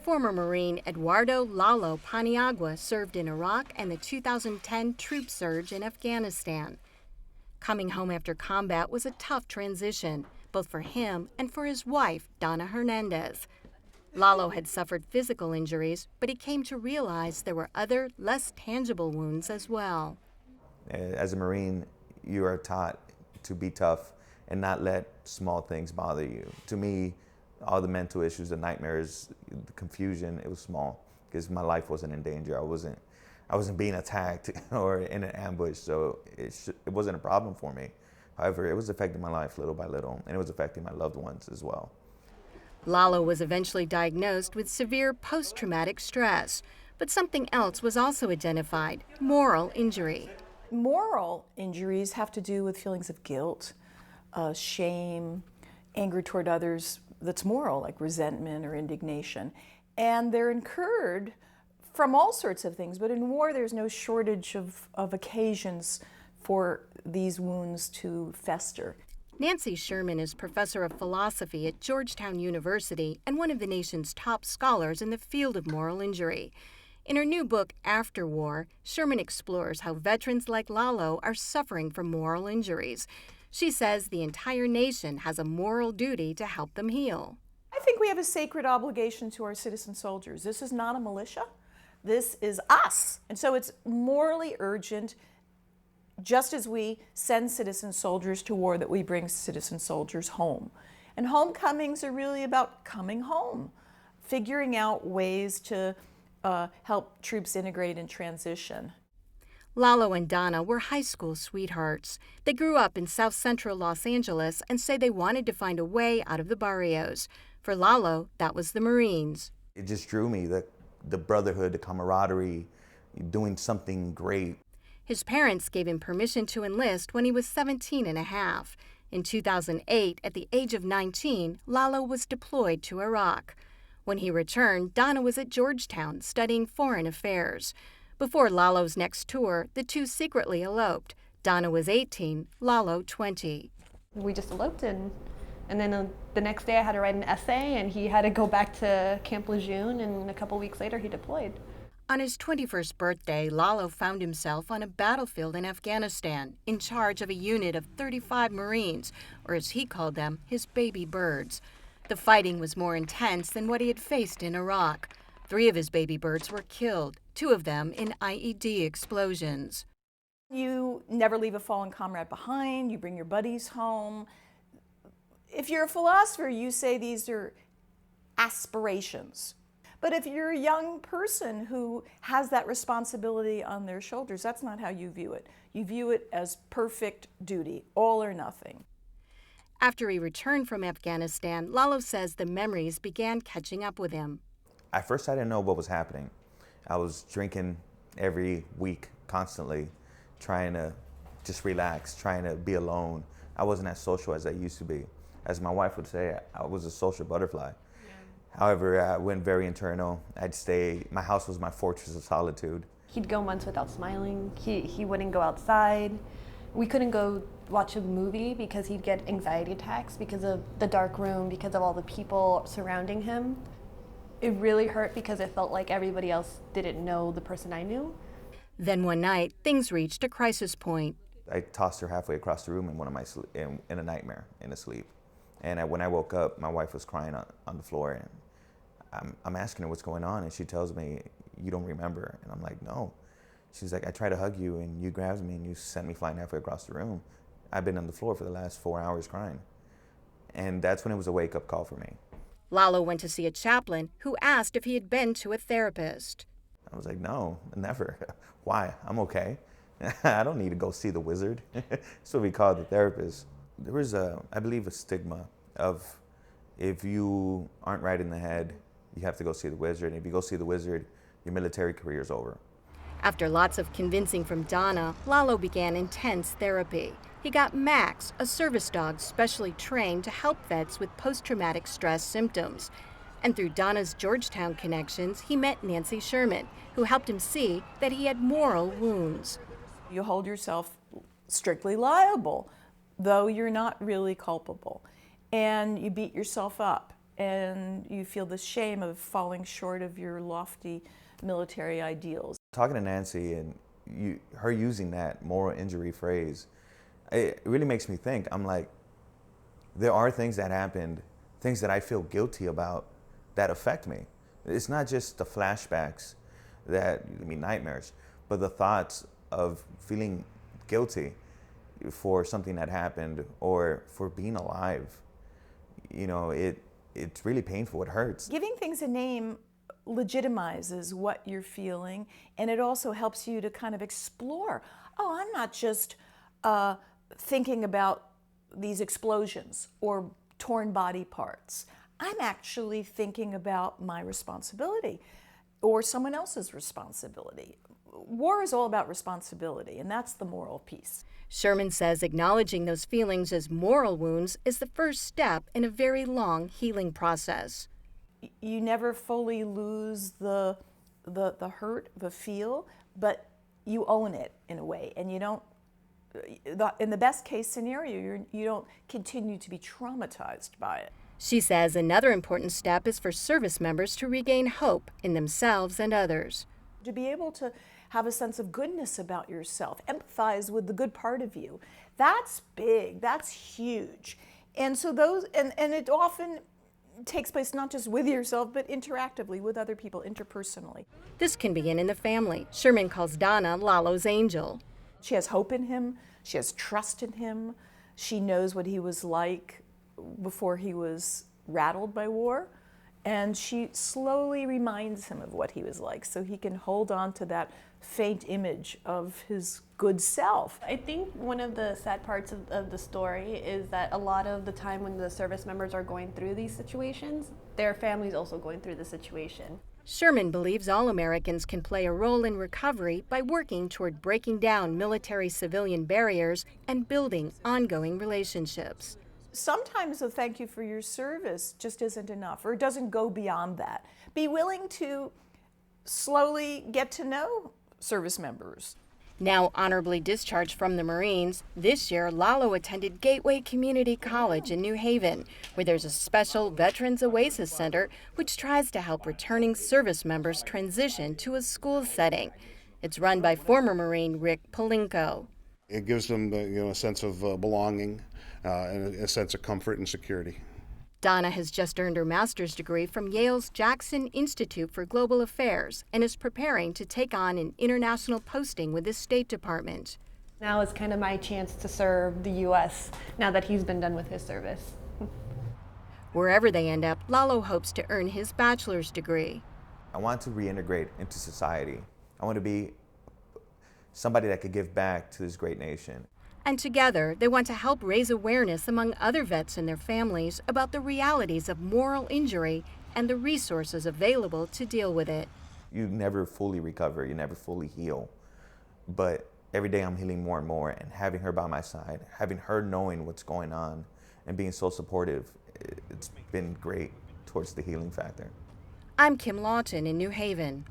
Former Marine Eduardo Lalo Paniagua served in Iraq and the 2010 troop surge in Afghanistan. Coming home after combat was a tough transition, both for him and for his wife, Donna Hernandez. Lalo had suffered physical injuries, but he came to realize there were other, less tangible wounds as well. As a Marine, you are taught to be tough and not let small things bother you. To me, all the mental issues, the nightmares, the confusion, it was small because my life wasn't in danger. I wasn't being attacked or in an ambush, so it wasn't a problem for me. However, it was affecting my life little by little, and it was affecting my loved ones as well. Lalo was eventually diagnosed with severe post-traumatic stress, but something else was also identified: moral injury. Moral injuries have to do with feelings of guilt, shame, anger toward others that's moral, like resentment or indignation. And they're incurred from all sorts of things, but in war there's no shortage of occasions for these wounds to fester. Nancy Sherman is professor of philosophy at Georgetown University and one of the nation's top scholars in the field of moral injury. In her new book, Afterwar, Sherman explores how veterans like Lalo are suffering from moral injuries. She says the entire nation has a moral duty to help them heal. I think we have a sacred obligation to our citizen soldiers. This is not a militia. This is us. And so it's morally urgent, just as we send citizen soldiers to war, that we bring citizen soldiers home. And homecomings are really about coming home, figuring out ways to help troops integrate and transition. Lalo and Donna were high school sweethearts. They grew up in South Central Los Angeles and say they wanted to find a way out of the barrios. For Lalo, that was the Marines. It just drew me, the brotherhood, the camaraderie, doing something great. His parents gave him permission to enlist when he was 17 and a half. In 2008, at the age of 19, Lalo was deployed to Iraq. When he returned, Donna was at Georgetown studying foreign affairs. Before Lalo's next tour, the two secretly eloped. Donna was 18, Lalo 20. We just eloped, and then the next day I had to write an essay, and he had to go back to Camp Lejeune, and a couple weeks later he deployed. On his 21st birthday, Lalo found himself on a battlefield in Afghanistan, in charge of a unit of 35 Marines, or as he called them, his baby birds. The fighting was more intense than what he had faced in Iraq. 3 of his baby birds were killed, 2 of them in IED explosions. You never leave a fallen comrade behind. You bring your buddies home. If you're a philosopher, you say these are aspirations. But if you're a young person who has that responsibility on their shoulders, that's not how you view it. You view it as perfect duty, all or nothing. After he returned from Afghanistan, Lalo says the memories began catching up with him. At first, I didn't know what was happening. I was drinking every week, constantly, trying to just relax, trying to be alone. I wasn't as social as I used to be. As my wife would say, I was a social butterfly. Yeah. However, I went very internal. I'd stay, my house was my fortress of solitude. He'd go months without smiling. He wouldn't go outside. We couldn't go watch a movie because he'd get anxiety attacks because of the dark room, because of all the people surrounding him. It really hurt because it felt like everybody else didn't know the person I knew. Then one night, things reached a crisis point. I tossed her halfway across the room in a nightmare, in a sleep. And when I woke up, my wife was crying on the floor. And I'm asking her what's going on, and she tells me, "You don't remember?" And I'm like, "No." She's like, "I tried to hug you, and you grabbed me, and you sent me flying halfway across the room. I've been on the floor for the last 4 hours crying." And that's when it was a wake-up call for me. Lalo went to see a chaplain who asked if he had been to a therapist. I was like, "No, never." "Why? I'm okay. I don't need to go see the wizard." So we called the therapist. There was I believe, a stigma of if you aren't right in the head, you have to go see the wizard. And if you go see the wizard, your military career is over. After lots of convincing from Donna, Lalo began intense therapy. He got Max, a service dog specially trained to help vets with post-traumatic stress symptoms. And through Donna's Georgetown connections, he met Nancy Sherman, who helped him see that he had moral wounds. You hold yourself strictly liable, though you're not really culpable. And you beat yourself up. and you feel the shame of falling short of your lofty military ideals. Talking to Nancy and her using that moral injury phrase, it really makes me think. I'm like, there are things that happened, things that I feel guilty about that affect me. It's not just the flashbacks that give me nightmares, but the thoughts of feeling guilty for something that happened or for being alive. You know, it's really painful. It hurts. Giving things a name legitimizes what you're feeling, and it also helps you to kind of explore. Oh, I'm not just thinking about these explosions or torn body parts. I'm actually thinking about my responsibility or someone else's responsibility. War is all about responsibility, and that's the moral piece. Sherman says acknowledging those feelings as moral wounds is the first step in a very long healing process. You never fully lose the hurt, the feel, but you own it in a way, and you don't. In the best case scenario, you don't continue to be traumatized by it. She says another important step is for service members to regain hope in themselves and others. To be able to have a sense of goodness about yourself, empathize with the good part of you, that's big, that's huge. And so and it often takes place not just with yourself, but interactively with other people, interpersonally. This can begin in the family. Sherman calls Donna Lalo's angel. She has hope in him, she has trust in him, she knows what he was like before he was rattled by war, and she slowly reminds him of what he was like so he can hold on to that faint image of his good self. I think one of the sad parts of the story is that a lot of the time when the service members are going through these situations, their family's also going through the situation. Sherman believes all Americans can play a role in recovery by working toward breaking down military-civilian barriers and building ongoing relationships. Sometimes a thank you for your service just isn't enough, or it doesn't go beyond that. Be willing to slowly get to know service members. Now honorably discharged from the Marines, this year Lalo attended Gateway Community College in New Haven, where there's a special Veterans Oasis Center which tries to help returning service members transition to a school setting. It's run by former Marine Rick Palinko. It gives them a sense of belonging and a sense of comfort and security. Donna has just earned her master's degree from Yale's Jackson Institute for Global Affairs and is preparing to take on an international posting with the State Department. Now is kind of my chance to serve the U.S. now that he's been done with his service. Wherever they end up, Lalo hopes to earn his bachelor's degree. I want to reintegrate into society. I want to be somebody that could give back to this great nation. And together, they want to help raise awareness among other vets and their families about the realities of moral injury and the resources available to deal with it. You never fully recover, you never fully heal. But every day I'm healing more and more, and having her by my side, having her knowing what's going on and being so supportive, it's been great towards the healing factor. I'm Kim Lawton in New Haven.